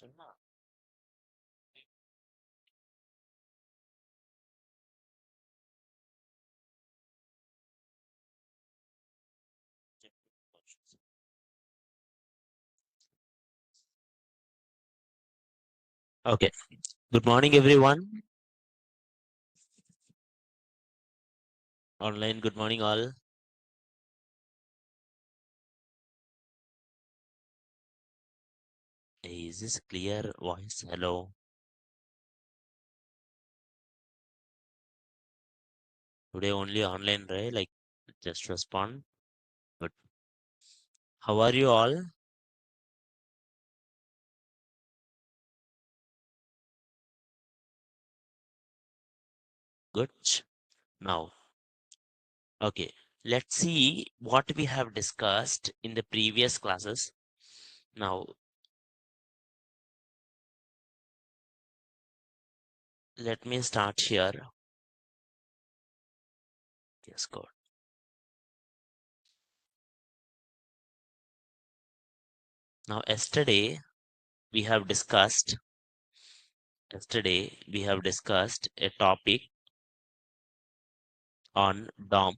சொன்னா Okay. Good morning, everyone. Online, good morning, all. Is this clear voice? Hello. Today only online, right? Like, just respond. Good. How are you all? Good. Now, okay. Let's see what we have discussed in the previous classes. Now, let me start here. Yes, God. Now, we have discussed, yesterday, we have discussed a topic on DOM.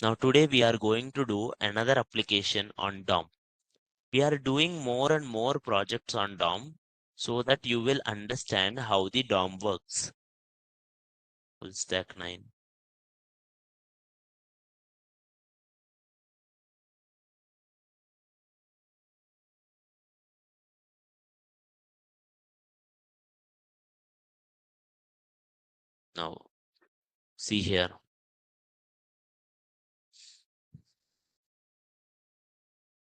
Now today we are going to do another application on DOM. We are doing more and more projects on DOM so that you will understand how the DOM works. Full stack 9. Now see here.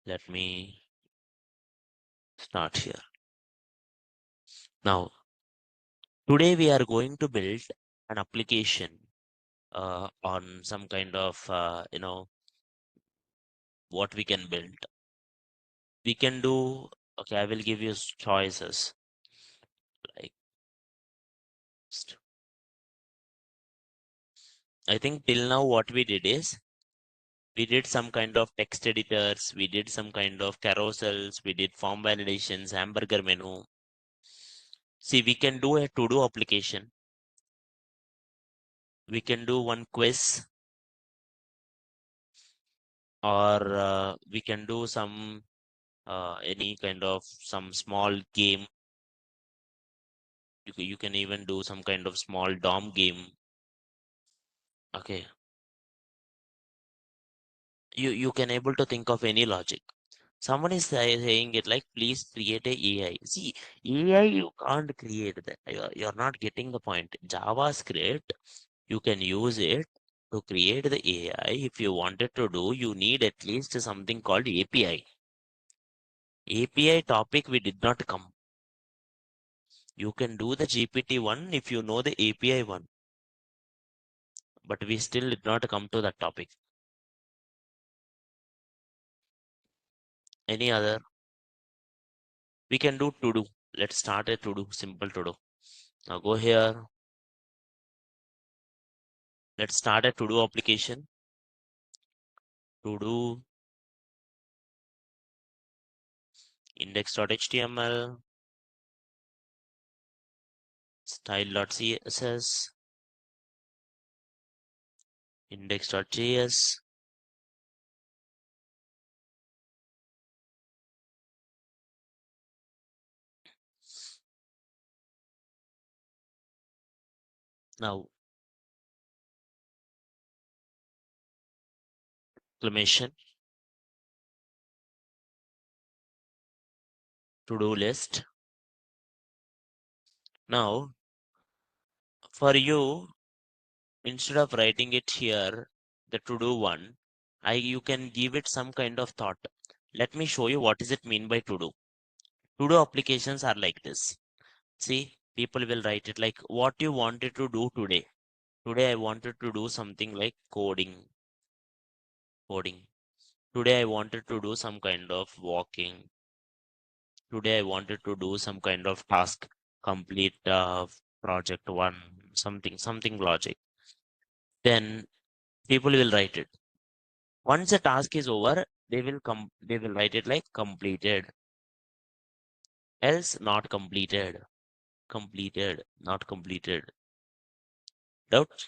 Let me start here. Now today we are going to build an application on some kind of what we can build. We can do, okay, I will give you choices like I think till now what we did is we did some kind of text editors, we did some kind of carousels, we did form validations, hamburger menu. See, we can do a to-do application. We can do one quiz, or we can do some any kind of some small game. You can even do some kind of small DOM game. Okay. You can able to think of any logic. Someone is saying it like, please create a AI. See, AI you can't create that. You're not getting the point. JavaScript, you can use it to create the AI. If you wanted to do, you need at least something called API. API topic we did not come. You can do the GPT one if you know the API one. But we still did not come to that topic. Any other? We can do to do. Let's start a to do, simple to do. Now go here. Let's start a to do application. To do index.html, style.css, index.js. Now, exclamation, to-do list. Now, for you, instead of writing it here, the to-do one, you can give it some kind of thought. Let me show you what does it mean by to-do. To-do applications are like this. See, people will write it like, what you wanted to do today. Today I wanted to do something like coding. Today I wanted to do some kind of walking. Today I wanted to do some kind of task, complete project one, something logic. Then people will write it. Once the task is over, they will write it like completed. else not completed, completed, not completed. Doubt?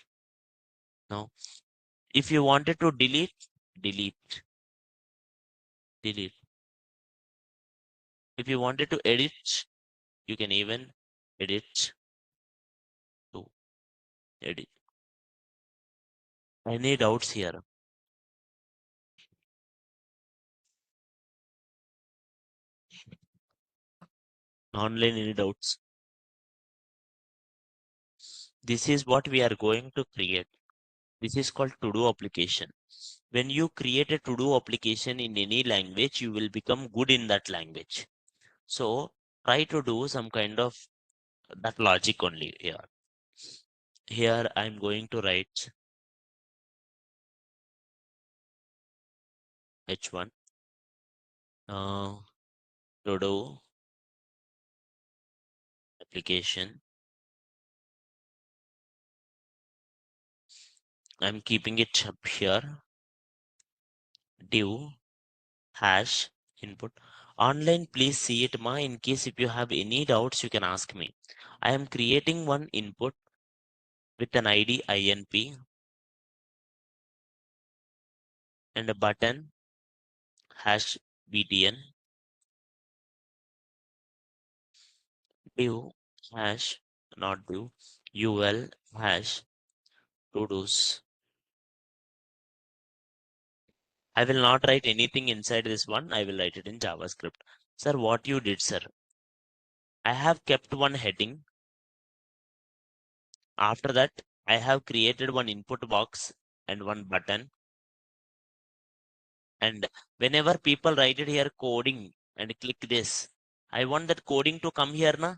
No. If you wanted to delete, delete, delete. If you wanted to edit, you can even edit to edit. Any doubts here? Online, any doubts? This is what we are going to create. This is called to-do application. When you create a to-do application in any language, you will become good in that language. So try to do some kind of that logic only here. Here I'm going to write H1 uh, to-do application. I'm keeping it up here. Div hash input. Online, please see it, ma. In case if you have any doubts, you can ask me. I am creating one input with an ID INP and a button hash btn. Div hash not div ul hash to do's. I will not write anything inside this one. I will write it in JavaScript. Sir, what you did, sir? I have kept one heading. After that, I have created one input box and one button. And whenever people write it here coding and click this, I want that coding to come here, na?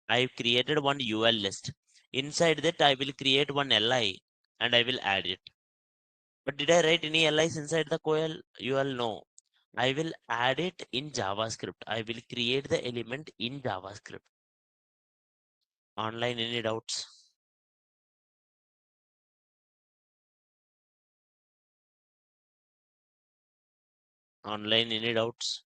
I created one UL list. Inside that, I will create one LI and I will add it. But did I write any LIs inside the coil UL? No. I will add it in JavaScript. I will create the element in JavaScript. Online, any doubts? Online, any doubts?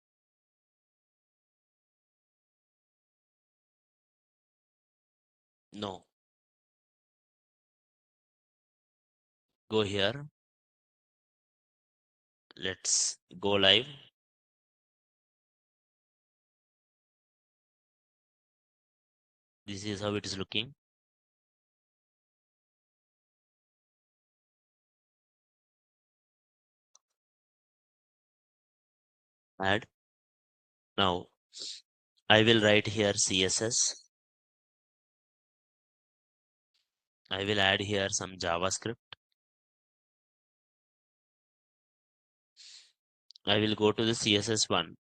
No. Go here. Let's go live. This is how it is looking. Add. Now, I will write here CSS. I will add here some JavaScript. I will go to the CSS one.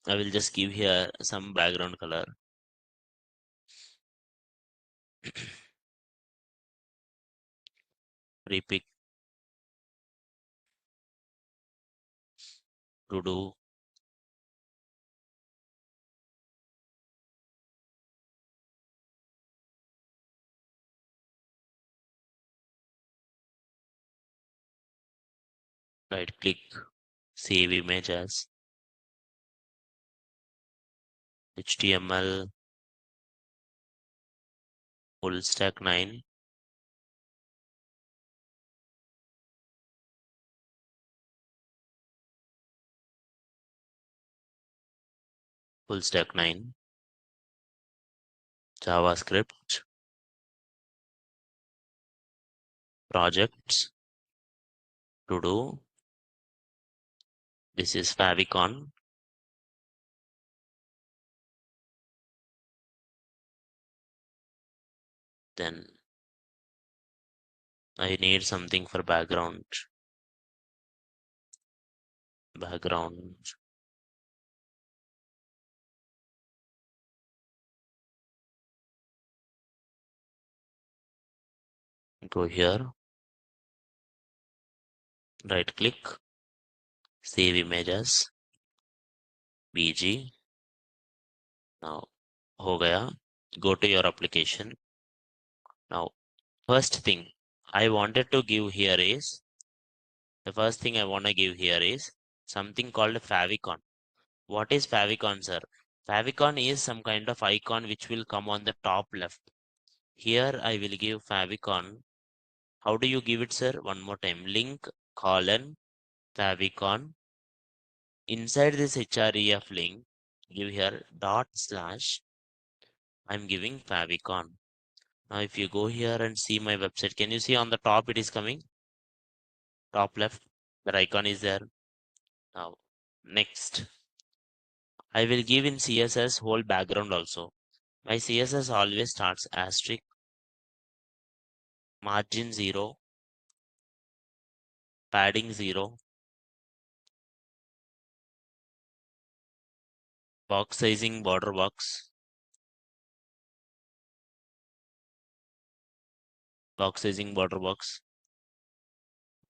I will just give here some background color. Repick to do. Right click, save image as HTML full stack 9. Full stack 9. JavaScript. Projects. To do. This is favicon. Then I need something for background. Background. Go here. Right click. Save image as BG. Now, हो गया. Go to your application. Now, first thing I wanted to give here is, the first thing I want to give here is something called favicon. What is favicon, sir? Favicon is some kind of icon which will come on the top left. Here I will give favicon. How do you give it, sir? One more time. Link colon favicon. Inside this href link, give here dot slash. I'm giving favicon. Now, if you go here and see my website, can you see on the top it is coming? Top left, the icon is there. Now, next, I will give in CSS whole background also. My CSS always starts asterisk, margin 0, padding 0, box sizing border box sizing border box,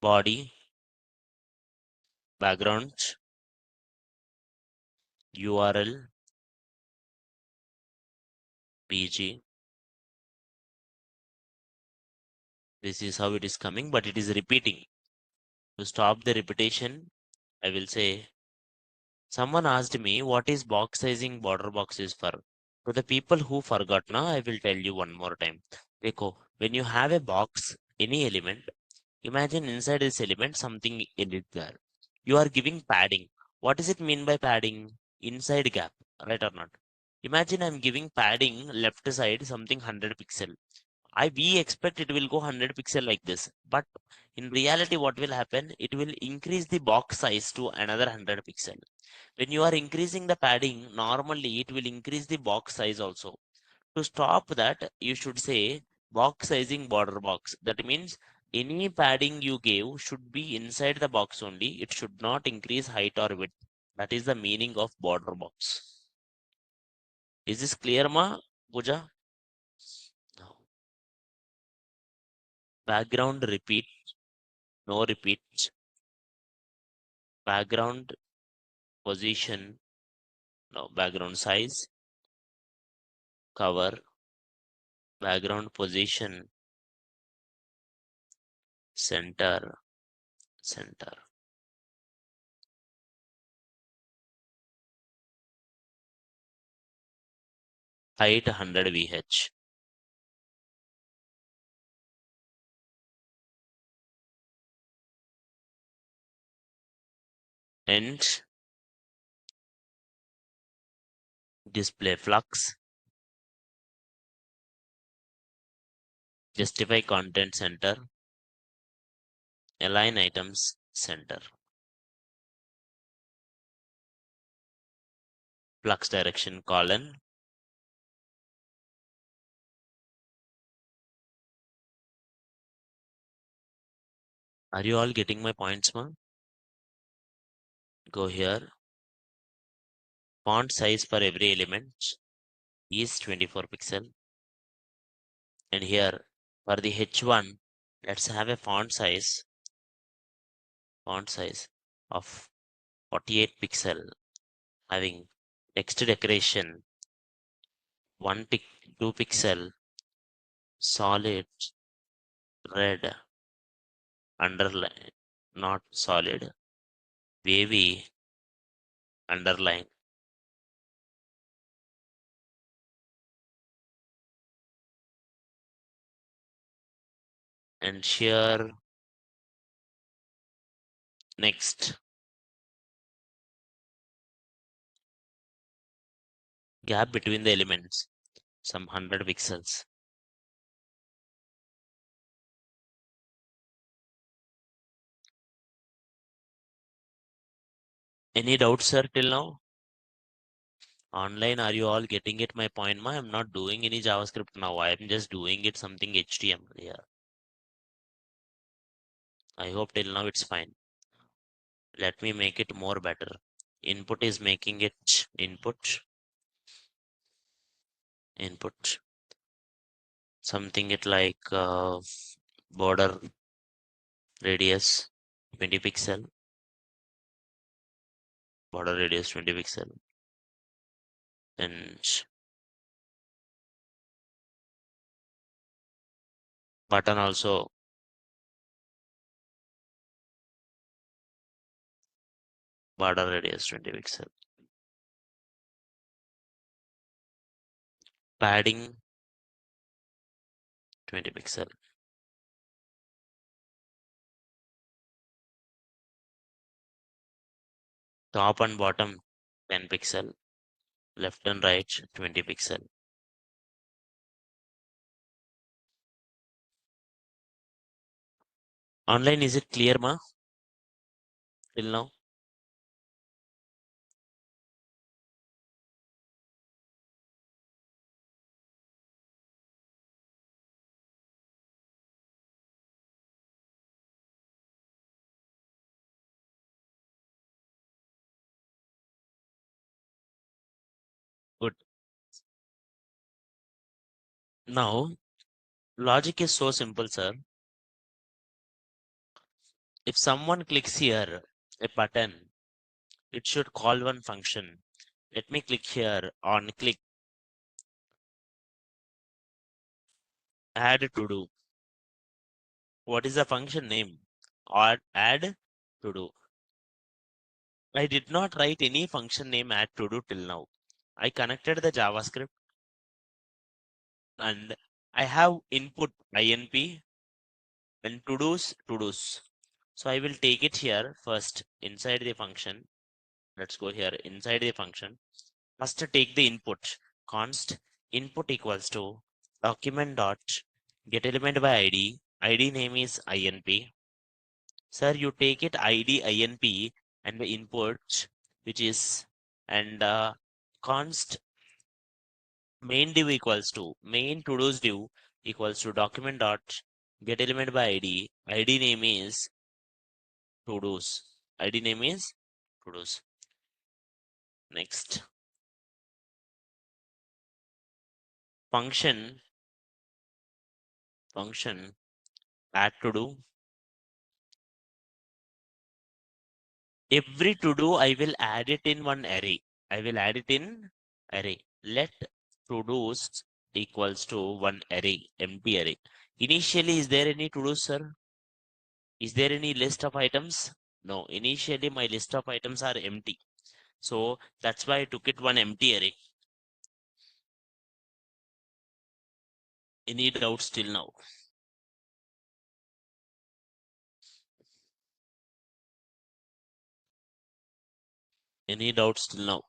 body, background, URL, PG. This is how it is coming, but it is repeating. To stop the repetition, I will say, someone asked me what is box sizing border box is for. To the people who forgot now, I will tell you one more time. Dekho, when you have a box, any element, imagine inside this element something in it there. You are giving padding. What does it mean by padding? Inside gap, right or not? Imagine I'm giving padding left side something 100 pixel. We expect it will go 100 pixel like this, but in reality, what will happen? It will increase the box size to another 100 pixel. When you are increasing the padding, normally it will increase the box size also. To stop that, you should say box sizing border box. That means any padding you gave should be inside the box only. It should not increase height or width. That is the meaning of border box. Is this clear, ma, Pooja? No. Background repeat, no repeat. Background position, no. Background size, cover, background position, center, center. Height 100 VH. And display flux, justify content center, align items center, flux direction colon. Are you all getting my points, ma? Go here. Font size for every element is 24 pixel. And here for the H1, let's have a font size of 48 pixel, having text decoration 2 pixel, solid red underline, not solid, wavy underline. And here next gap between the elements, some 100 pixels. Any doubts, sir, till now? Online, are you all getting it? My point, ma? I'm not doing any JavaScript now. I'm just doing it something HTML here. I hope till now it's fine. Let me make it more better. Input is making it input. Something it like border radius 20 pixel. Border radius 20 pixel. And button also border radius 20 pixel. padding 20 pixel, top and bottom 10 pixel, left and right 20 pixel. Online, is it clear, ma? Till now? Good. Now, logic is so simple, sir. If someone clicks here, a button, it should call one function. Let me click here on click, add to do. What is the function name? Or add to do. I did not write any function name add to do till now. I connected the JavaScript and I have input INP and to do's. So I will take it here first inside the function. Let's go here inside the function. First take the input. Const input equals to document dot get element by ID. ID name is INP. Sir, you take it ID INP and the input which is and const main div equals to main to do's div equals to document dot get element by ID. ID name is to do's. ID name is to do's. Next function add to do. Every to do I will add it in one array. I will add it in array. Let to do's equals to one array, empty array. Initially, is there any to do, sir? Is there any list of items? No, initially my list of items are empty. So that's why I took it one empty array. Any doubts till now? Any doubts till now?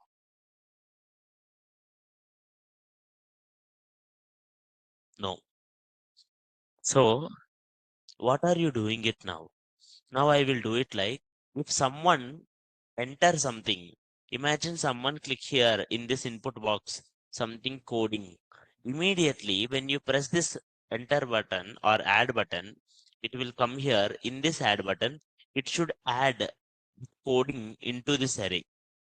No. So what are you doing it now? Now I will do it like if someone enter something. Imagine someone click here in this input box, something coding. Immediately when you press this enter button or add button, it will come here in this add button. It should add coding into this array,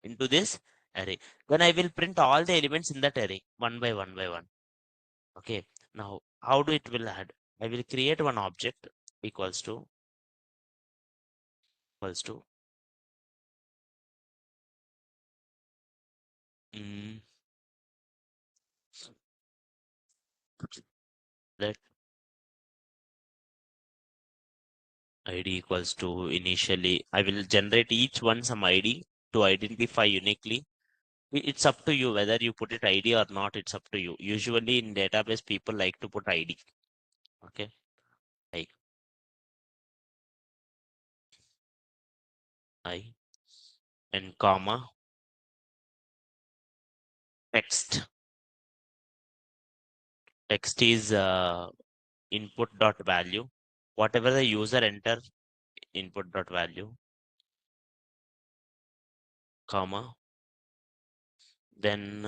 into this array. Then I will print all the elements in that array one by one by one. Okay. Now how do it will add? I will create one object equals to equals to mm, let ID equals to initially, I will generate each one some ID to identify uniquely. It's up to you whether you put it ID or not. It's up to you. Usually in database, people like to put ID. Okay. I, I, and comma, text. Text is input dot value. Whatever the user enter, input dot value, comma. Then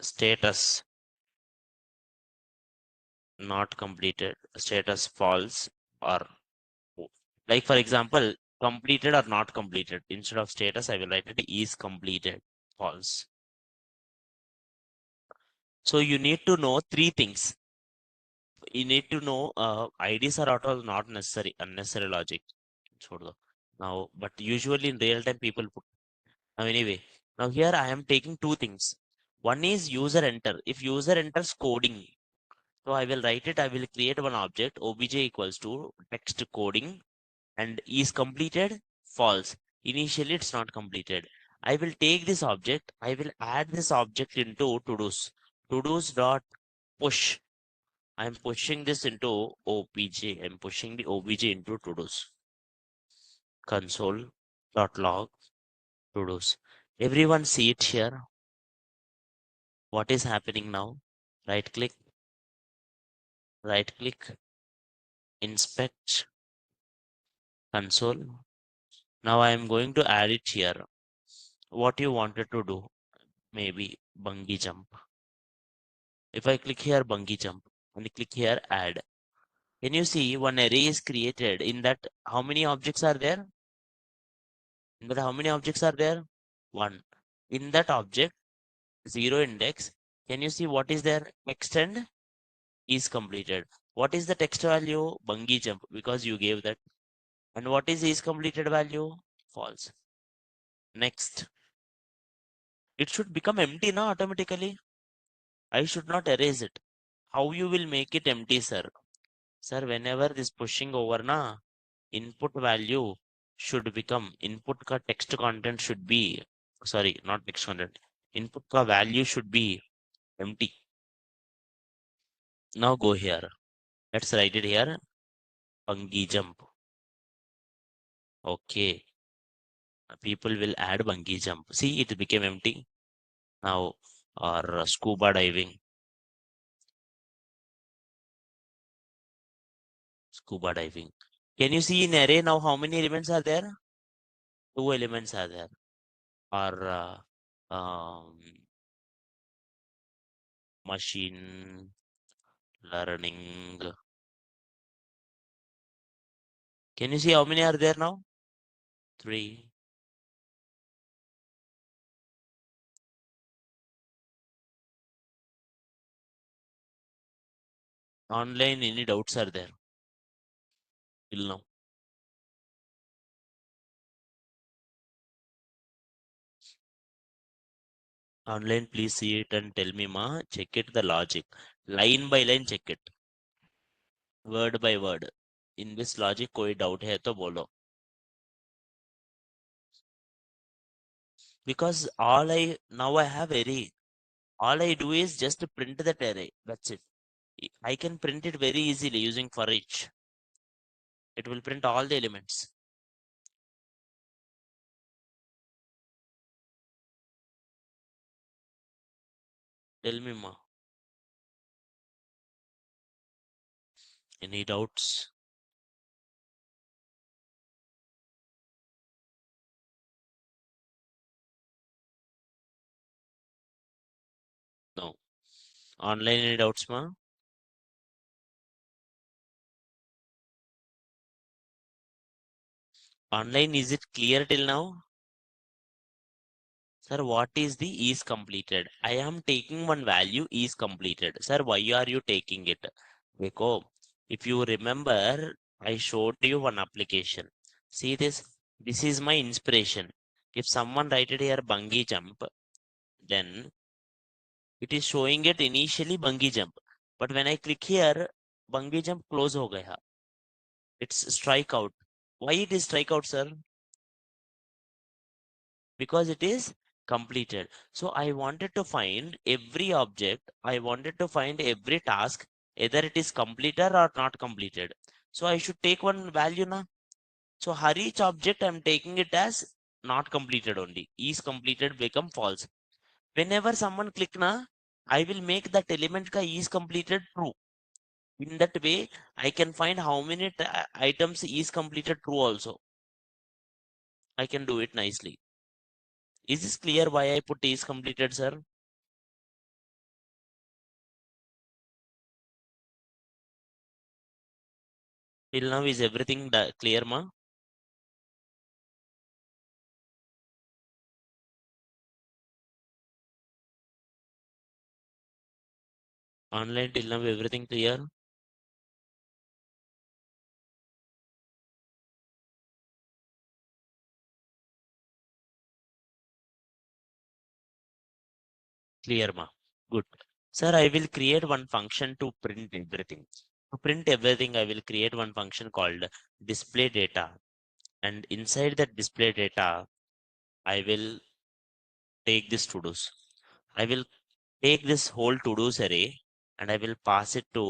status not completed, status false or like for example, completed or not completed. Instead of status, I will write it is completed, false. So you need to know three things. You need to know IDs are auto not necessary, unnecessary logic. छोड़ Now, but usually in real time people put. Now anyway, now here I am taking two things. One is user enter. If user enters coding, so I will write it. I will create one object obj equals to text coding and is completed false. Initially it's not completed. I will take this object, I will add this object into to-dos. To-dos dot push. I'm pushing this into OBJ. I'm pushing the OBJ into to-dos. Console dot log to-dos. Everyone see it here. What is happening now? Right click, inspect, console. Now I am going to add it here. What you wanted to do? Maybe bungee jump. If I click here bungee jump and click here add, can you see one array is created? In that, how many objects are there? In that, how many objects are there? One. In that object, zero index, can you see what is there? Extend is completed. What is the text value? Bungee jump, because you gave that. And what is completed value? False. Next. It should become empty now automatically. I should not erase it. How you will make it empty, sir? Sir, whenever this pushing over na, input value should become, input ka text content should be, sorry, not text content. Input ka value should be empty. Now go here. Let's write it here. Bungee jump. Okay. People will add bungee jump. See, it became empty. Now, or scuba diving. Scuba diving. Can you see in array now how many elements are there? Two elements are there. Or machine learning. Can you see how many are there now? Three. Online, any doubts are there till now? Online, please see it and tell me, ma. Check it the logic. Line by line, check it. Word by word. In this logic, कोई doubt है तो बोलो. Because now I have array. All I do is just print that array. That's it. I can print it very easily using for each. It will print all the elements. Tell me, ma. Any doubts? No. Online, any doubts, ma? Online, is it clear till now? Sir, what is the is completed? I am taking one value is completed. Sir, why are you taking it? Because if you remember, I showed you one application. See this? This is my inspiration. If someone write it here bungee jump, then it is showing it initially bungee jump. But when I click here, bungee jump close ho gaya. It's strike out. Why it is strike out, sir? Because it is completed. So I wanted to find every object, I wanted to find every task, either it is completed or not completed. So I should take one value now. So for each object I'm taking it as not completed only. Is completed become false. Whenever someone click na, I will make that element ka is completed true. In that way, I can find how many items is completed true also. I can do it nicely. Is this clear why I put is completed, sir? Till now, is everything clear, ma? Online till now, everything clear? Clear, ma. Good. Sir, I will create one function to print everything. To print everything, I will create one function called display data. And inside that display data, I will take this to-dos. I will take this whole to-dos array and I will pass it to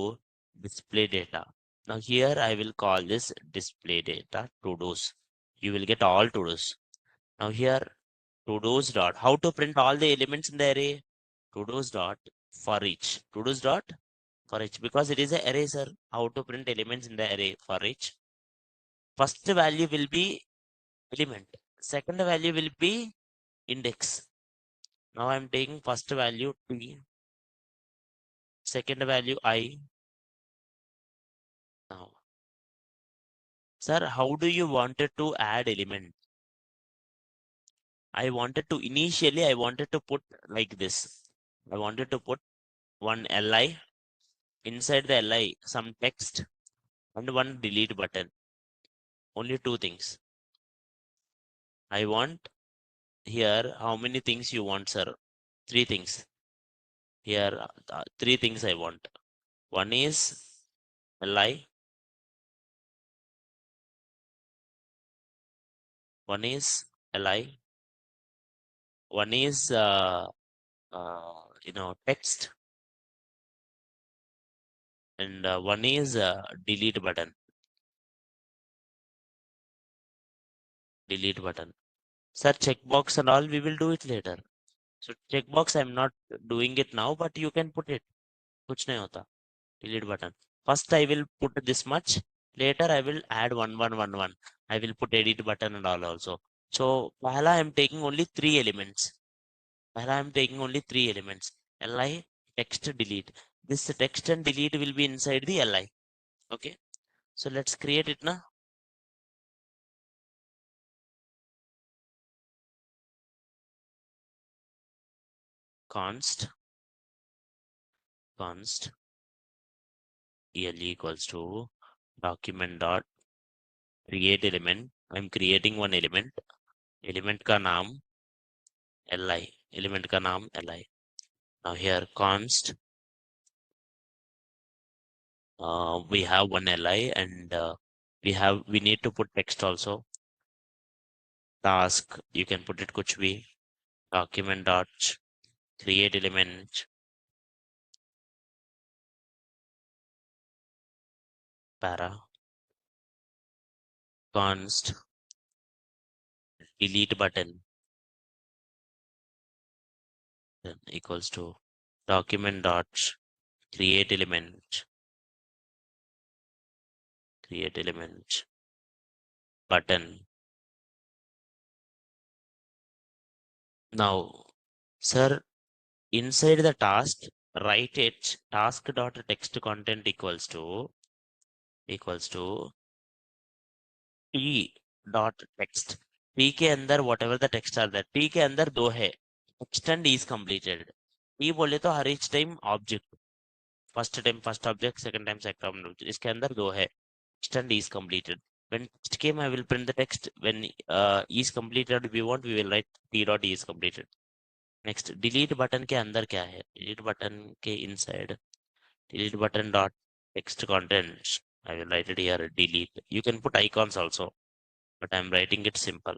display data. Now here I will call this display data to-dos. You will get all to-dos. Now here to-dos dot, how to print all the elements in the array? To-dos dot for each. To-dos dot for each, because it is an array, sir. How to print elements in the array for each? First value will be element. Second value will be index. Now I'm taking first value t, second value I. Now, sir, how do you wanted to add element? I wanted to initially I wanted to put like this. I wanted to put one li, inside the li some text and one delete button. Only two things. I want here, how many things you want, sir? Three things. Here, three things I want. One is li, one is li, one is text, and one is delete button. Delete button. Sir, checkbox and all we will do it later. So checkbox I'm not doing it now, but you can put it. कुछ नहीं होता. Delete button. First I will put this much. Later I will add one. I will put edit button and all also. So पहला I am taking only three elements. Pehla I am taking only three elements. Li, text, delete. This text and delete will be inside the li. Okay. So let's create it now. Const el equals to document dot create element. I'm creating one element. Element का नाम li. Element का नाम li. Now here const we have one li, and we need to put text also. Task, you can put it kuch bhi. Document dot create element para const delete button then equals to document dot create element button. Now, sir, inside the task, write it task dot text content equals to t dot text. t के अंदर whatever the text are there, t के अंदर दो है, extend is completed. t बोले तो हर each time object, first time first object, second time second object. इसके अंदर दो है, extend is completed. When text came, I will print the text. When is completed, we will write t dot is completed. Next, delete button के अंदर क्या है? Delete button के inside, delete button dot text contents. I will write it here, delete. You can put icons also, but I'm writing it simple.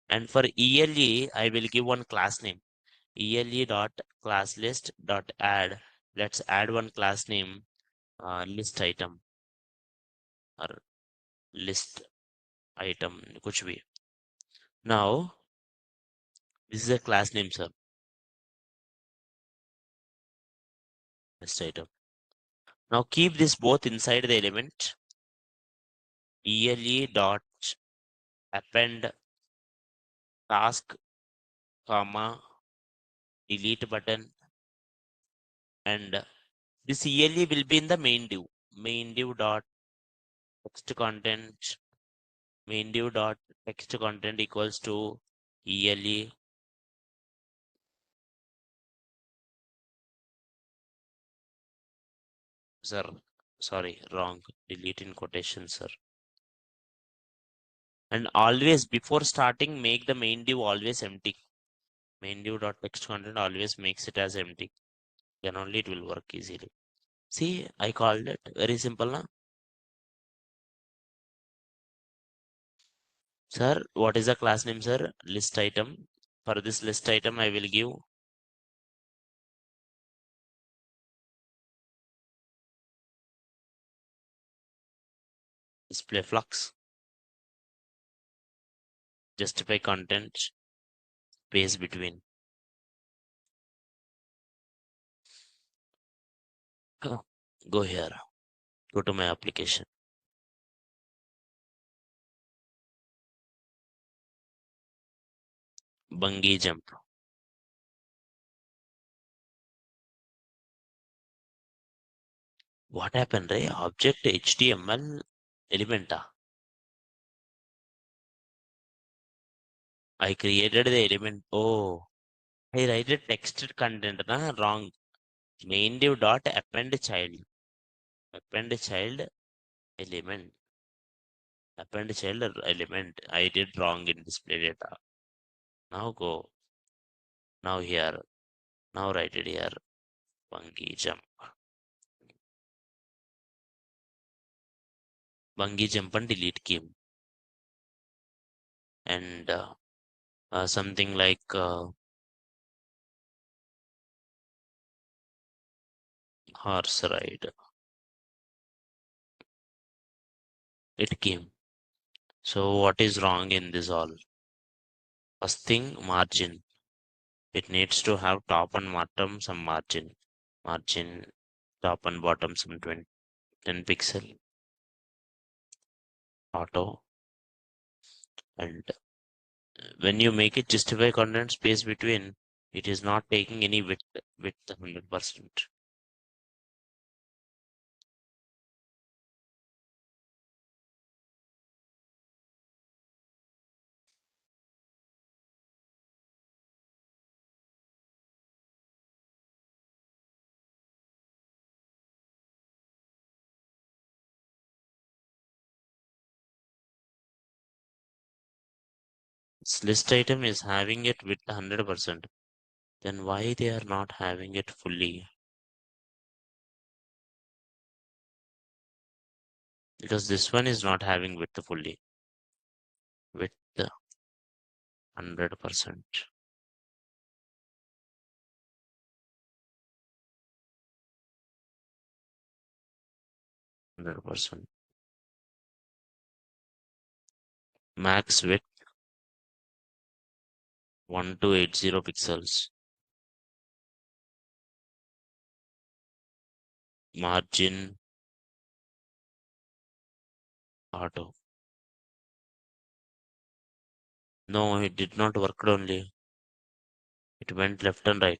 And for ELE, I will give one class name. ELE dot class list dot add. Let's add one class name, list item or list item, kuch bhi. Now, this is a class name, sir. List item. Now keep this both inside the element. ELE dot append task, comma, delete button, and this ELE will be in the main div. Main div dot text content, main div dot text content equals to ELE. Sir, sorry, wrong. Delete in quotation, sir. And always before starting, make the main div always empty. Main div dot text content always makes it as empty. Then only it will work easily. See, I called it very simple now. Sir, what is the class name, sir? List item. For this list item, I will give display flux, justify content, space between. Go here, go to my application. Bungee jump. What happened, right? Object HTML element. I created the element. Oh, I write a text content. Wrong. Main div dot append child. Append child element. Append child element. I did wrong in display data. Now go. Now here. Now write it here. Bungee jump. Bungee jump and delete key. And something like horse ride. It came. So what is wrong in this all? First thing, margin. It needs to have top and bottom some margin. Margin top and bottom some 20, 10 pixel. Auto. And when you make it justify content space between, it is not taking any width 100%. This list item is having it with 100%. Then why they are not having it fully? Because this one is not having width fully. Width 100%. 100%. Max width 1280 pixels. Margin auto. No, it did not work only. It went left and right.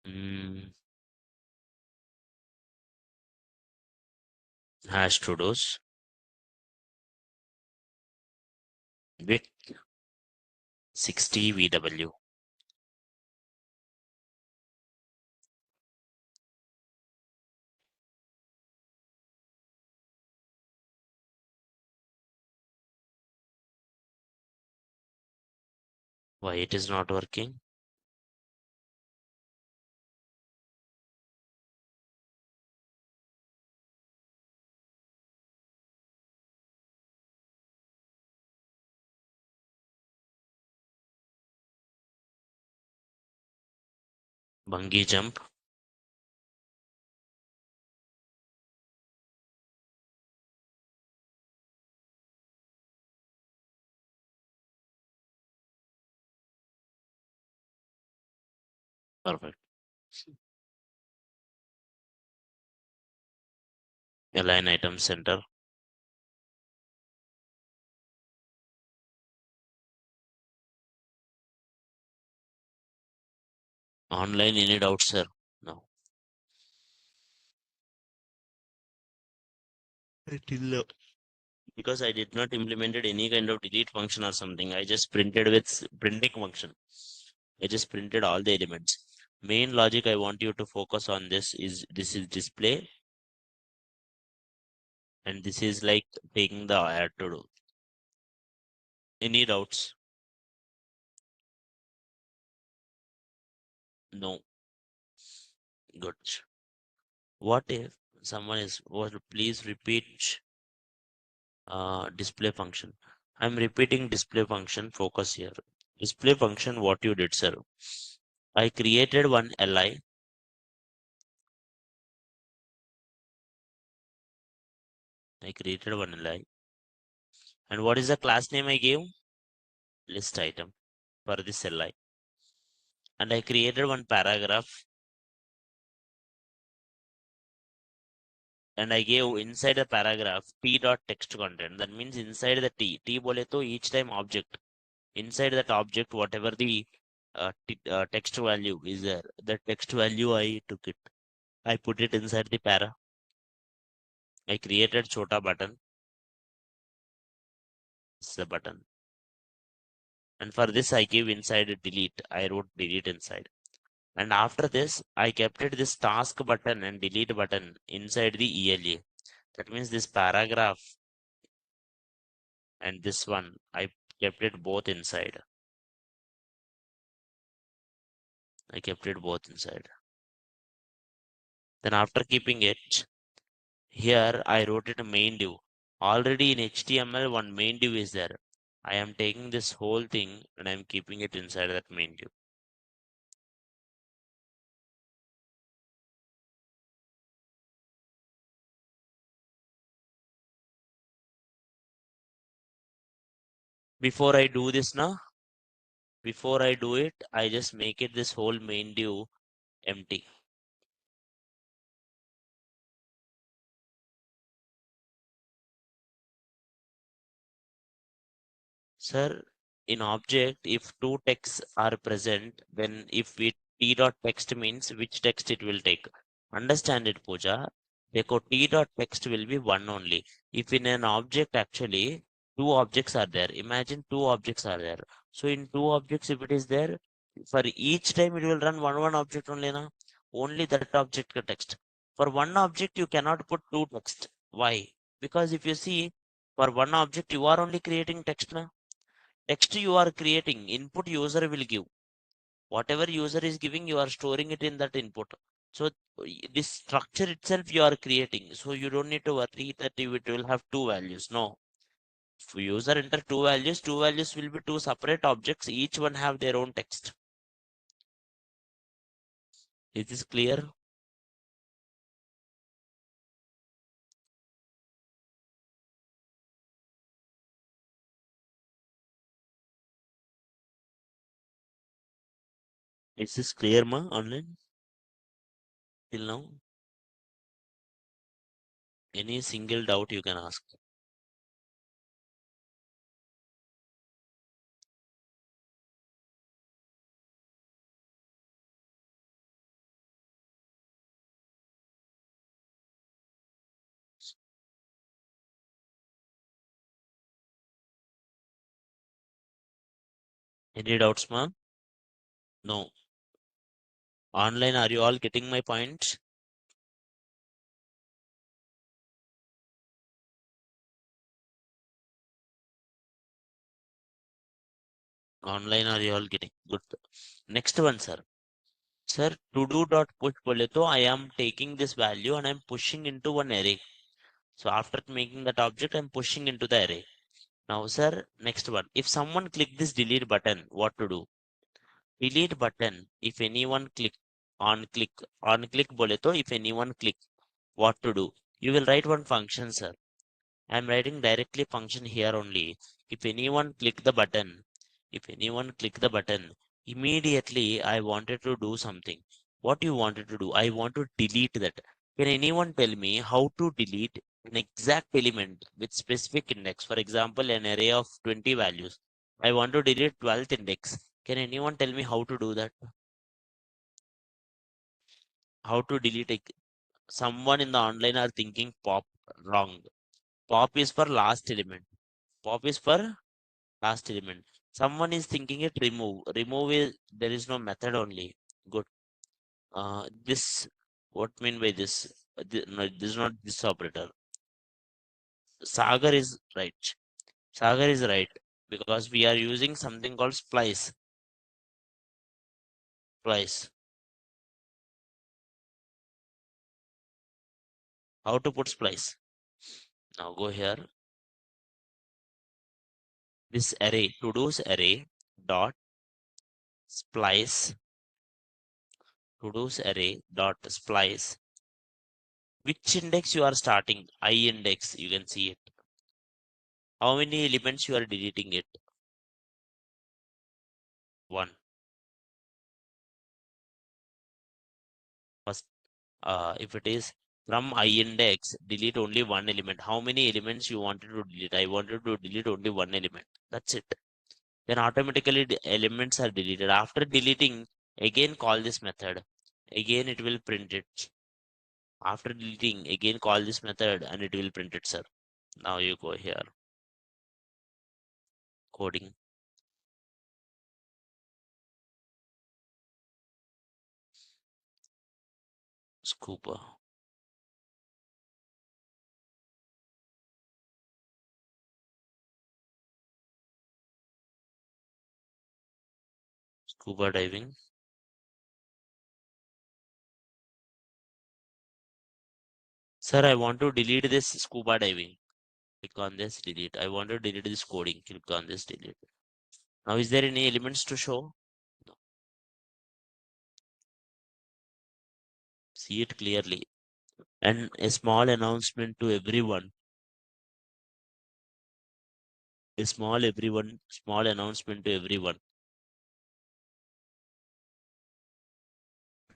Mm, hash to dos. Width 60 VW. Why it is not working? Bungee jump. Perfect. Align item center. Online init out, sir. No. Till because I did not implemented any kind of delete function or something. I just printed with printing function. I just printed all the elements. Main logic I want you to focus on this is display and this is like taking the add to do. Any doubts? No. Good. What if someone is, what, please repeat display function. I'm repeating display function, focus here. Display function, what you did, sir. I created one li. I created one li. And what is the class name I gave? List item for this li. And I created one paragraph, and I gave inside the paragraph t dot text content. That means inside the t bole to each time object. Inside that object, whatever the text value is there, the text value I took it. I put it inside the para. I created chota button. This is the button. And for this, I give inside a delete. I wrote delete inside. And after this, I kept it this task button and delete button inside the ELA. That means this paragraph and this one, I kept it both inside. I kept it both inside. Then after keeping it, here I wrote it a main div. Already in HTML, one main div is there. I am taking this whole thing and I'm keeping it inside that main div. Before I do this now, before I do it, I just make it this whole main div empty. Sir, in object, if two texts are present, then if we t dot text means which text it will take. Understand it, Pooja. Therefore, t dot text will be one only. If in an object actually two objects are there, imagine two objects are there. So in two objects, if it is there, for each time it will run one object only na. Only that object ka text. For one object, you cannot put two text. Why? Because if you see, for one object, you are only creating text na. Text you are creating, input user will give. Whatever user is giving, you are storing it in that input. So this structure itself you are creating. So you don't need to worry that it will have two values. No. If user enter two values will be two separate objects. Each one have their own text. Is this clear? Is this clear, ma? Online till now? Any single doubt you can ask. Any doubts, ma? No. Online, are you all getting my point? Online, are you all getting good? Next one, sir. Sir, to do dot push bole to I am taking this value and I'm pushing into one array. So after making that object, I'm pushing into the array. Now, sir, next one. If someone click this delete button, what to do? Delete button. If anyone on click bole to if anyone click, what to do? You will write one function, sir. I'm writing directly function here only. If anyone click the button, if anyone click the button, immediately I wanted to do something. What you wanted to do? I want to delete that. Can anyone tell me how to delete an exact element with specific index? For example, an array of 20 values. I want to delete 12th index. Can anyone tell me how to do that? How to delete it? Someone in the online are thinking pop wrong. Pop is for last element. Pop is for last element. Someone is thinking it remove. Remove is there is no method only. Good. This what mean by this? No, this is not this operator. Sagar is right. Sagar is right because we are using something called splice. Splice. How to put splice? Now go here. This array, to-dos array dot splice, to-dos array dot splice. Which index you are starting? I index, you can see it. How many elements you are deleting it? 1. First, if it is from I index, delete only one element. How many elements you wanted to delete? I wanted to delete only one element. That's it. Then automatically the elements are deleted. After deleting, again call this method. Again it will print it. After deleting, again call this method and it will print it, sir. Now you go here. Coding. Scuba. Scuba diving. Sir, I want to delete this scuba diving. Click on this, delete. I want to delete this coding. Click on this, delete. Now, is there any elements to show? No. See it clearly. And a small announcement to everyone. Small announcement to everyone.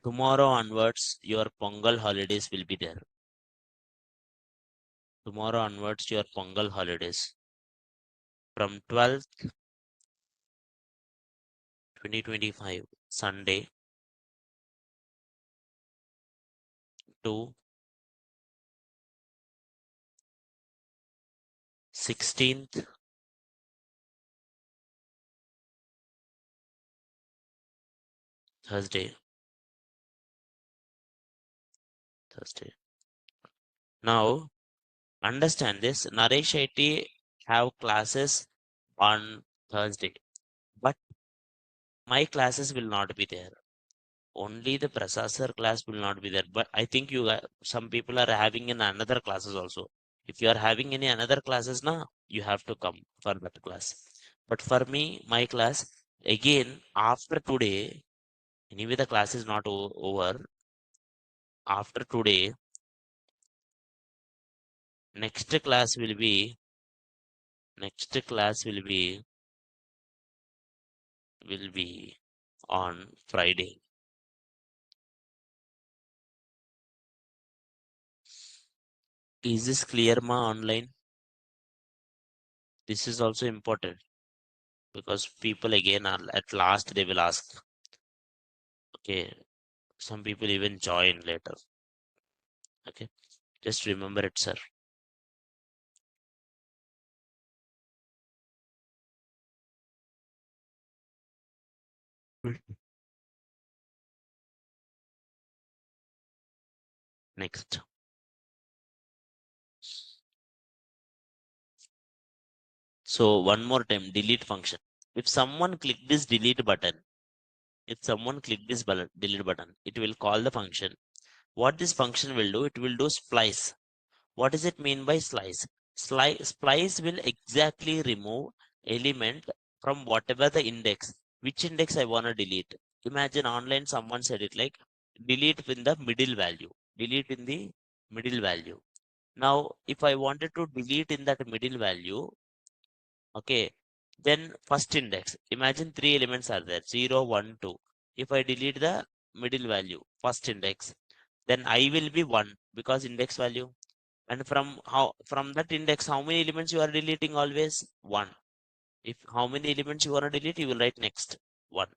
Tomorrow onwards, your Pongal holidays will be there. Tomorrow onwards, your Pongal holidays. From 12th, 2025, Sunday to 16th, Thursday. Now, understand this. Naresh IT have classes on Thursday, but my classes will not be there. Only the processor class will not be there. But I think some people are having in another classes also. If you are having any another classes now, you have to come for that class. But for me, my class again after today, anyway the class is not over. After today, next class will be next class will be on Friday. Is this clear, ma, online? This is also important because people again are at last they will ask. Okay, some people even join later. Okay, just remember it, sir. Next. So one more time, delete function. If someone click this delete button, delete button, it will call the function. What this function will do, it will do splice. What does it mean by slice? Splice will exactly remove element from whatever the index. Which index I want to delete? Imagine online someone said it like delete in the middle value. Delete in the middle value. Now, if I wanted to delete in that middle value, okay, then first index. Imagine three elements are there, 0, 1, 2. If I delete the middle value, first index, then I will be 1 because index value. And from that index, how many elements you are deleting always? 1. If how many elements you want to delete, you will write next 1.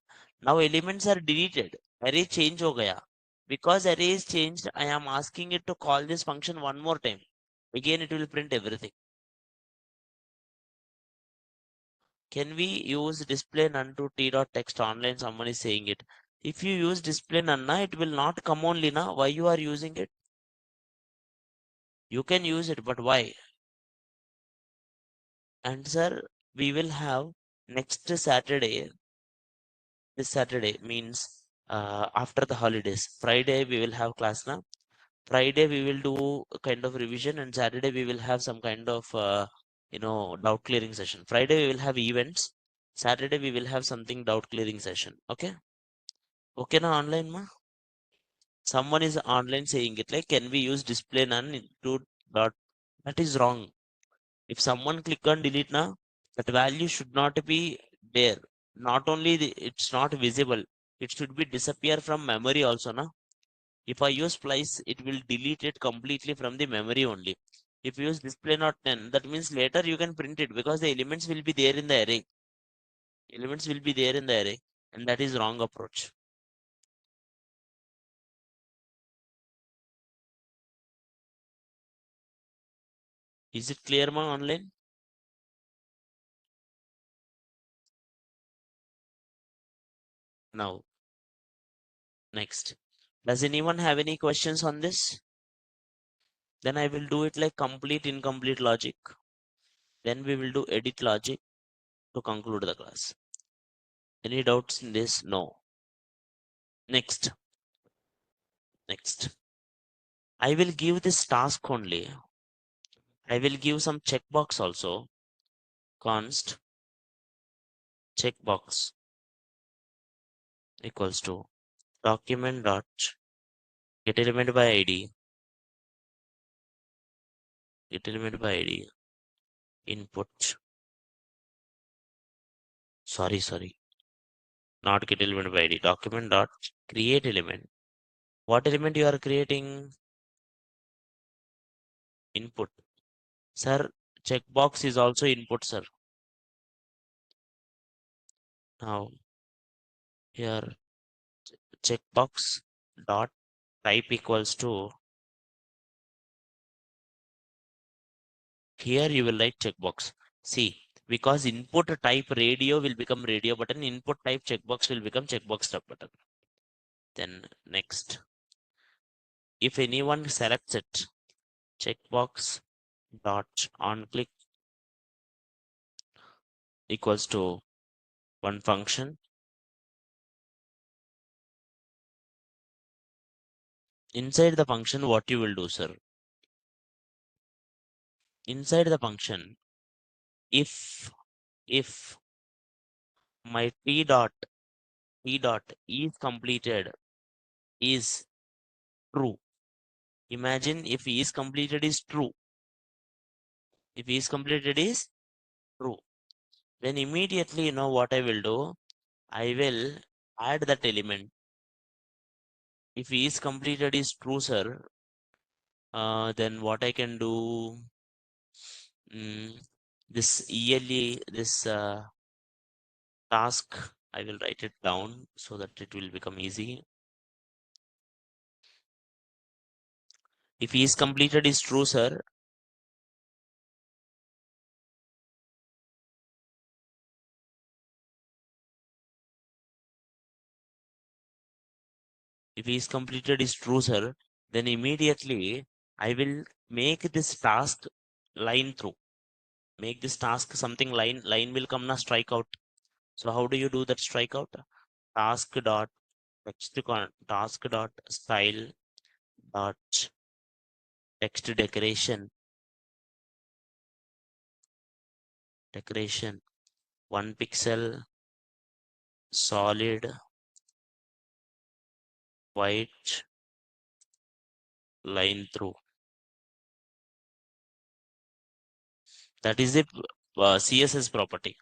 Now elements are deleted. Array change ho gaya. Because array is changed, I am asking it to call this function one more time. Again, it will print everything. Can we use display none to t.text online? Someone is saying it. If you use display none, it will not come only na. Why you are using it? You can use it, but why? And sir, we will have next Saturday. This Saturday means after the holidays. Friday we will have class now. Friday we will do a kind of revision, and Saturday we will have some kind of doubt clearing session. Friday we will have events. Saturday we will have something doubt clearing session. Okay? Okay na online ma? Someone is online saying it like, can we use display none into dot? That is wrong. If someone click on delete now, that value should not be there. Not only it's not visible, it should be disappear from memory also na. If I use splice, it will delete it completely from the memory only. If you use display not 10, that means later you can print it because the elements will be there in the array. Elements will be there in the array, and that is wrong approach. Is it clear ma online? Now, next. Does anyone have any questions on this? Then I will do it like complete incomplete logic. Then we will do edit logic to conclude the class. Any doubts in this? No. Next. Next. I will give this task only. I will give some checkbox also. Const checkbox equals to document dot get element by id, get element by id, input. Sorry, not get element by id. Document dot create element. What element you are creating? Input. Sir, checkbox is also input, sir. Now here checkbox dot type equals to, here you will write checkbox. See, because input type radio will become radio button, input type checkbox will become checkbox type button. Then next, if anyone selects it, checkbox dot on click equals to one function. Inside the function, what you will do, sir? Inside the function, if my t dot is completed is true. Imagine if is completed is true. If is completed is true, then immediately you know what I will do. I will add that element. If is completed is true, sir, then what I can do, this ELE, this task, I will write it down so that it will become easy. If is completed is true, sir, if is completed is true, sir, then immediately I will make this task line through. Make this task something line will come na strikeout. So how do you do that strikeout? Task dot task dot style dot text decoration 1 pixel solid white line through. That is the CSS property.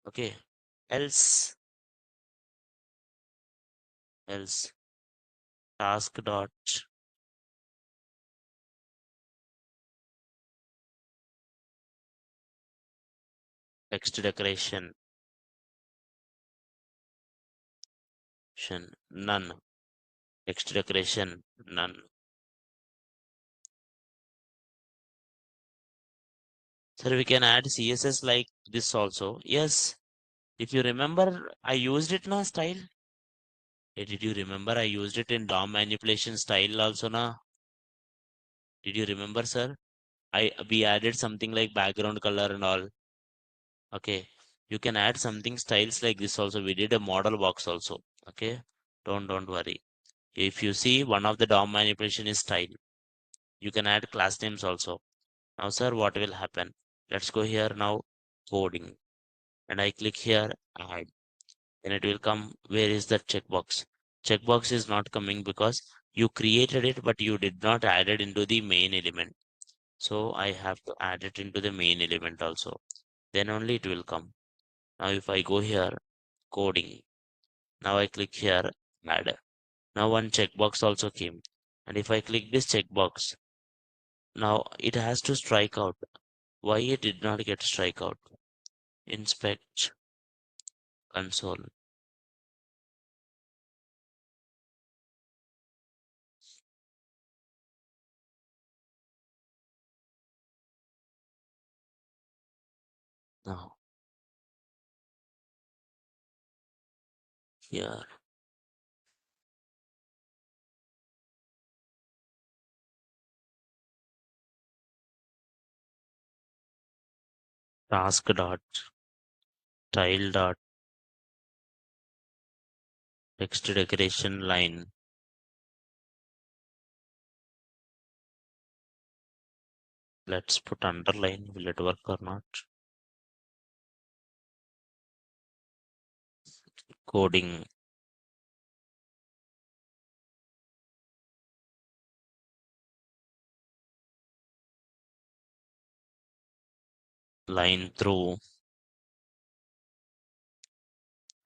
Okay. Else task dot text decoration none. Text decoration none. Sir, we can add CSS like this also. Yes. If you remember, I used it na style. Hey, did you remember I used it in DOM manipulation style also na? Did you remember, sir? We added something like background color and all. Okay. You can add something styles like this also. We did a model box also. Okay. Don't worry. If you see, one of the DOM manipulation is style. You can add class names also. Now sir, what will happen? Let's go here now, coding, and I click here add. Then it will come, where is the checkbox? Checkbox is not coming because you created it but you did not add it into the main element. So I have to add it into the main element also, then only it will come. Now if I go here, coding, now I click here add. Now one checkbox also came, and if I click this checkbox, now it has to strike out. Why it did not get strike out? Inspect console. Now here, task dot tile dot text decoration line. Let's put underline. Will it work or not? Coding line through.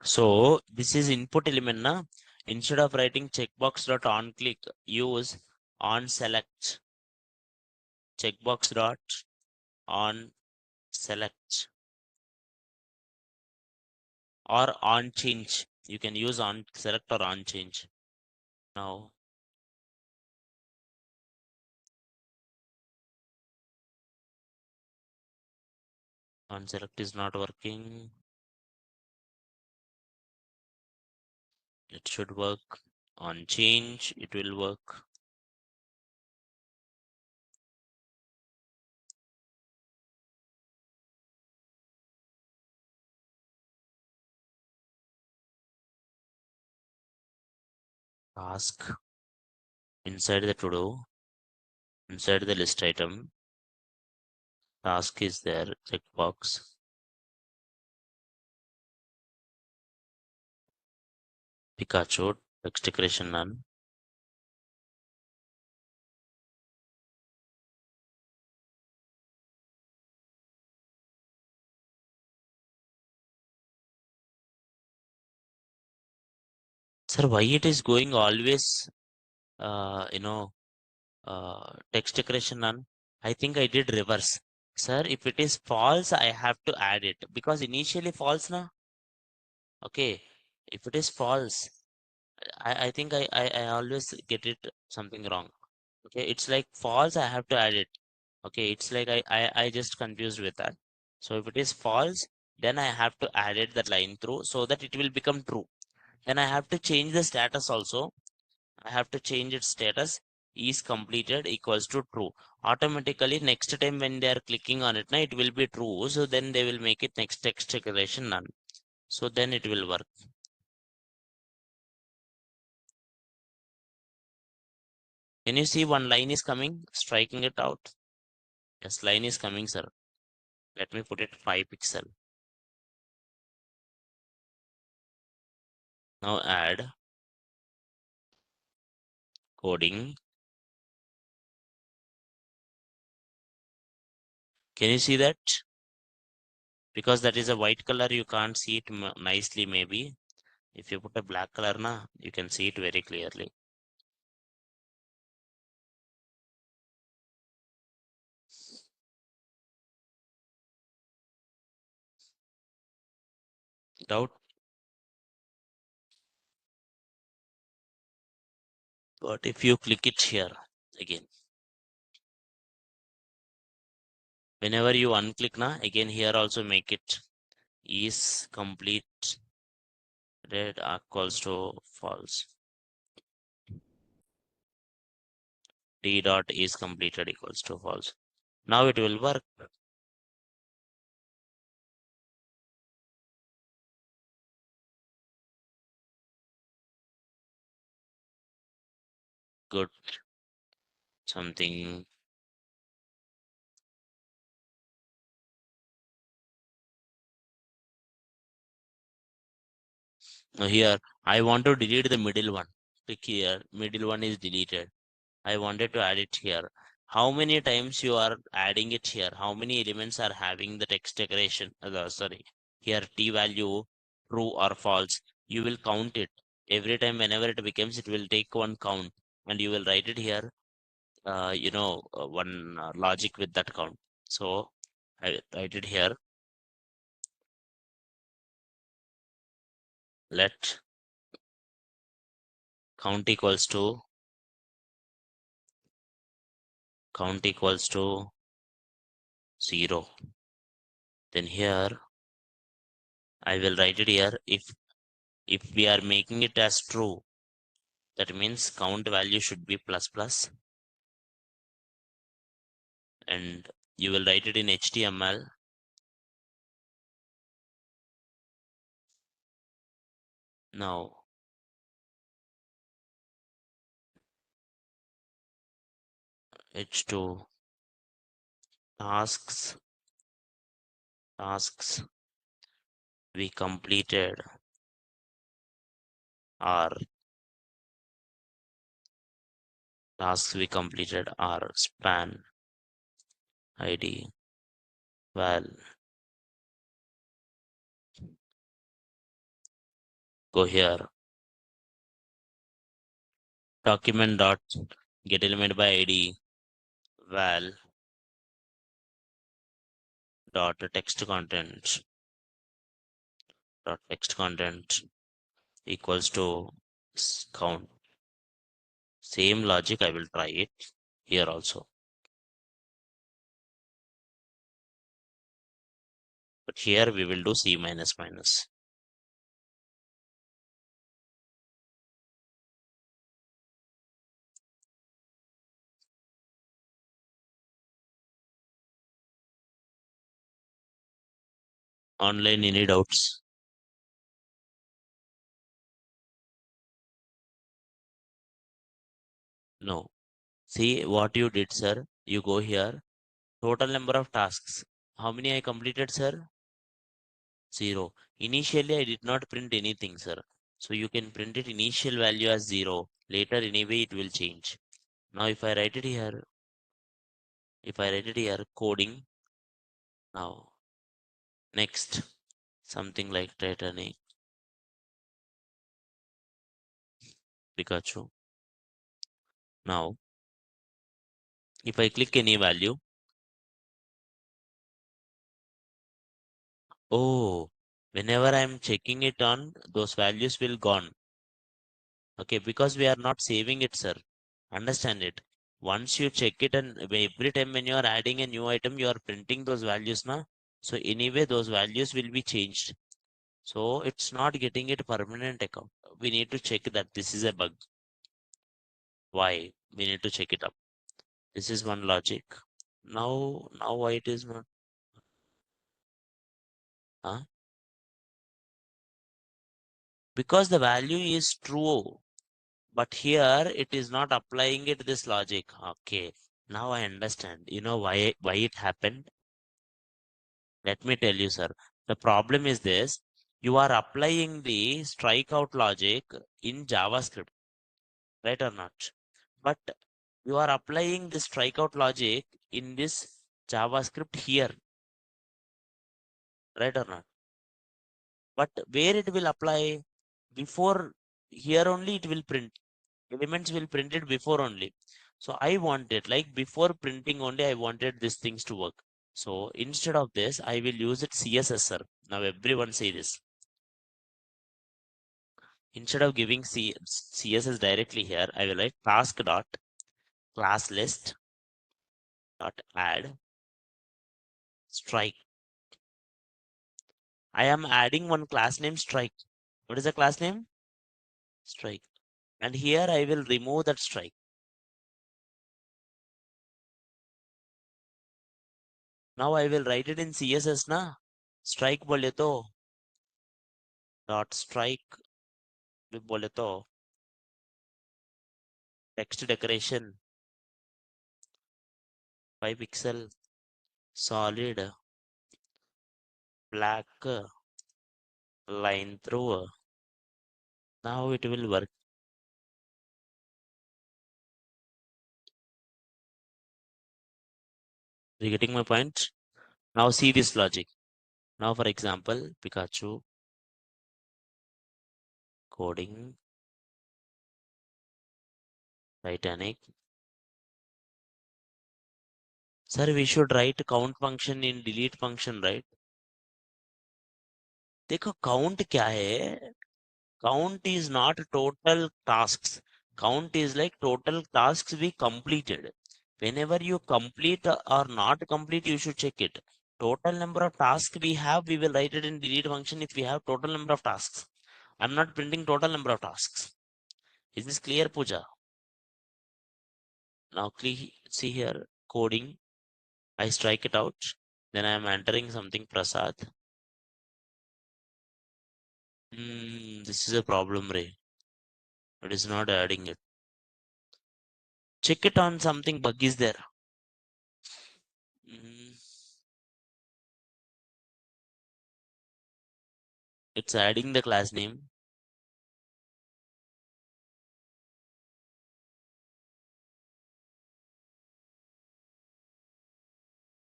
So this is input element na. Instead of writing checkbox dot on click, use on select. Checkbox dot on select or on change. You can use on select or on change. Now on select is not working. It should work. On change, it will work. Task inside the to do, inside the list item, task is there, checkbox. Pikachu, text decoration none. Sir, why it is going always, text decoration none? I think I did reverse. Sir, if it is false, I have to add it because initially false na. Okay, if it is false, I think I always get it something wrong. Okay, it's like false, I have to add it. Okay, it's like I just confused with that. So if it is false, then I have to add it that line through so that it will become true. Then I have to change the status also. I have to change its status is completed equals to true. Automatically next time when they are clicking on it, now it will be true. So then they will make it next text declaration none. So then it will work. Can you see one line is coming, striking it out? Yes, line is coming, sir. Let me put it 5 pixel. Now add coding. Can you see that? Because that is a white color, you can't see it nicely maybe. If you put a black color na, you can see it very clearly. Doubt? But if you click it here again, whenever you unclick na, again here also make it is complete red equals to false. D dot is completed equals to false. Now it will work. good something. Now here, I want to delete the middle one. Click here, middle one is deleted. I wanted to add it here. How many times you are adding it here? How many elements are having the text decoration? Sorry, here t value true or false. You will count it every time. Whenever it becomes, it will take one count, and you will write it here. One logic with that count. So I write it here. Let count equals to count equals to 0. Then here I will write it here. If we are making it as true, that means count value should be plus plus, and you will write it in HTML. Now H2 tasks we completed are span ID val. Go here, document dot get element by ID val dot text content equals to count. Same logic, I will try it here also. But here we will do C minus minus. Online, any doubts? No. See what you did, sir. You go here. Total number of tasks. How many I completed, sir? 0. Initially, I did not print anything, sir. So you can print it initial value as 0. Later, anyway, it will change. Now, if I write it here, coding. Now, next, something like returning Pikachu. Now, if I click any value, oh, whenever I'm checking it on, those values will gone. Okay, because we are not saving it, sir. Understand it. Once you check it, and every time when you are adding a new item, you are printing those values now. So anyway, those values will be changed. So it's not getting it permanent account. We need to check that this is a bug. Why? We need to check it up. This is one logic. Now why it is not? Huh? Because the value is true. But here it is not applying it this logic. Okay, now I understand. You know why it happened? Let me tell you, sir. The problem is this: you are applying the strikeout logic in JavaScript, right or not? But you are applying the strikeout logic in this JavaScript here, right or not? But where it will apply before here only it will print. Elements will print it before only. So I wanted like before printing only I wanted these things to work. So instead of this, I will use it CSS, sir. Now everyone say this. Instead of giving CSS directly here, I will write task dot class list dot add strike. I am adding one class name strike. What is the class name? Strike. And here I will remove that strike. Now I will write it in CSS na. Strike बोले तो dot strike भी बोले तो text decoration, 5 pixel, solid, black, line through. Now it will work. You getting my point? Now see this logic. Now for example, Pikachu, coding, Titanic. Sir, we should write count function in delete function, right? देखो count क्या है? Count is not total tasks. Count is like total tasks we completed. Whenever you complete or not complete, you should check it. Total number of tasks we have, we will write it in delete function if we have total number of tasks. I'm not printing total number of tasks. Is this clear, Pooja? Now see here, coding. I strike it out. Then I am entering something Prasad. This is a problem, Ray. It is not adding it. Check it on something bug is there. Mm, it's adding the class name.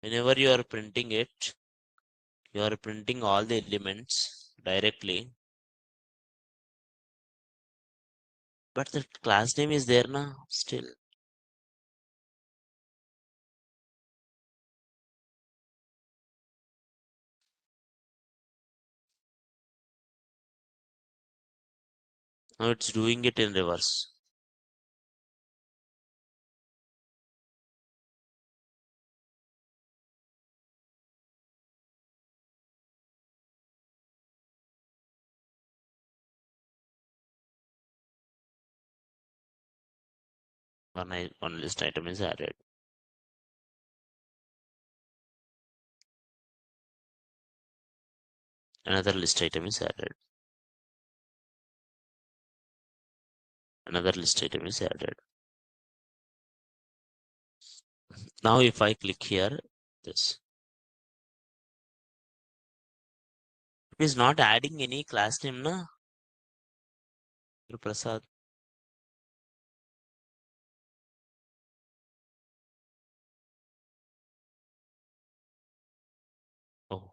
Whenever you are printing it, you are printing all the elements directly. But the class name is there now, still. Now it's doing it in reverse. One list item is added. Another list item is added. Another list item is added. Now if I click here, this. It is not adding any class name, na? Prasad. Oh,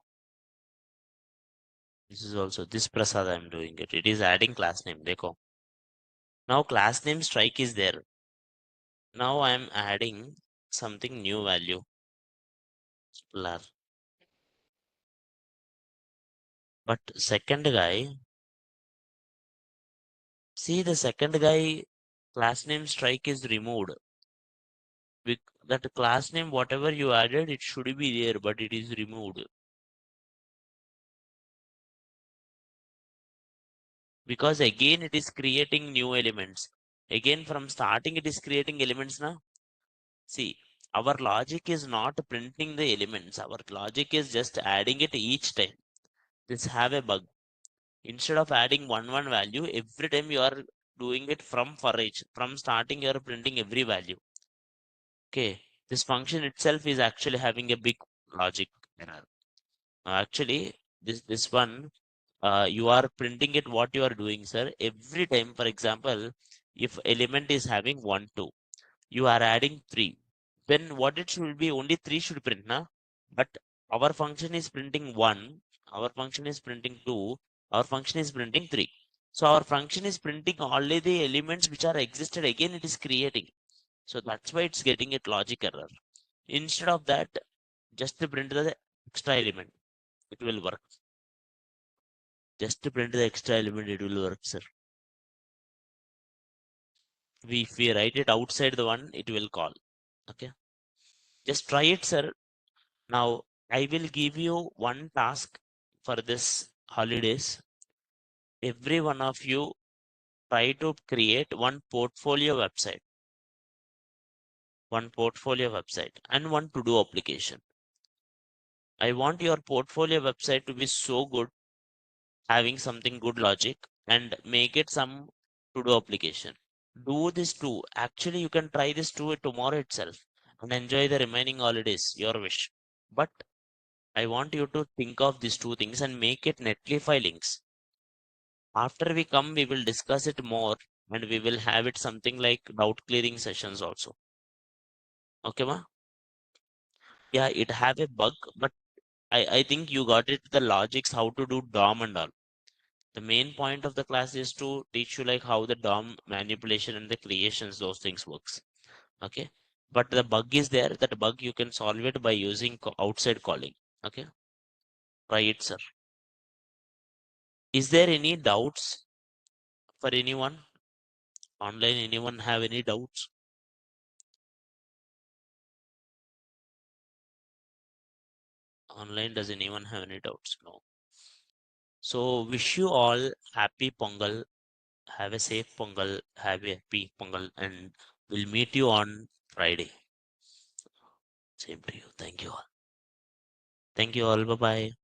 this is also this Prasad I'm doing it. It is adding class name. Dekho. Now class name strike is there. Now I'm adding something new value. Lar. But second guy, see the second guy class name strike is removed. That class name, whatever you added, it should be there, but it is removed. Because again, it is creating new elements. Again, from starting, it is creating elements now. See, our logic is not printing the elements. Our logic is just adding it each time. This have a bug. Instead of adding one value, every time you are doing it from for each. From starting, you are printing every value. Okay, this function itself is actually having a big logic error. Actually, this one, you are printing it what you are doing, sir. Every time, for example, if element is having 1, 2, you are adding 3. Then what it should be, only 3 should print, na? But our function is printing 1, our function is printing 2, our function is printing 3. So our function is printing only the elements which are existed, again it is creating. So that's why it's getting it logic error. Instead of that, just to print the extra element, it will work. Just to print the extra element, it will work, sir. If we write it outside the one, it will call. Okay. Just try it, sir. Now, I will give you one task for this holidays. Every one of you try to create one portfolio website, and one to-do application. I want your portfolio website to be so good, having something good logic, and make it some to-do application. Do this too. Actually, you can try this too tomorrow itself and enjoy the remaining holidays, your wish. But I want you to think of these two things and make it Netlify links. After we come, we will discuss it more and we will have it something like doubt clearing sessions also. Okay, ma? Yeah, it have a bug, but I think you got it the logics how to do DOM and all. The main point of the class is to teach you like how the DOM manipulation and the creations, those things works. Okay. But the bug is there. That bug you can solve it by using outside calling. Okay. Try it, sir. Is there any doubts for anyone? Online, anyone have any doubts? Online, does anyone have any doubts? No. So wish you all happy Pongal. Have a safe Pongal. Have a happy Pongal, and we'll meet you on Friday. Same to you. Thank you all. Thank you all. Bye bye.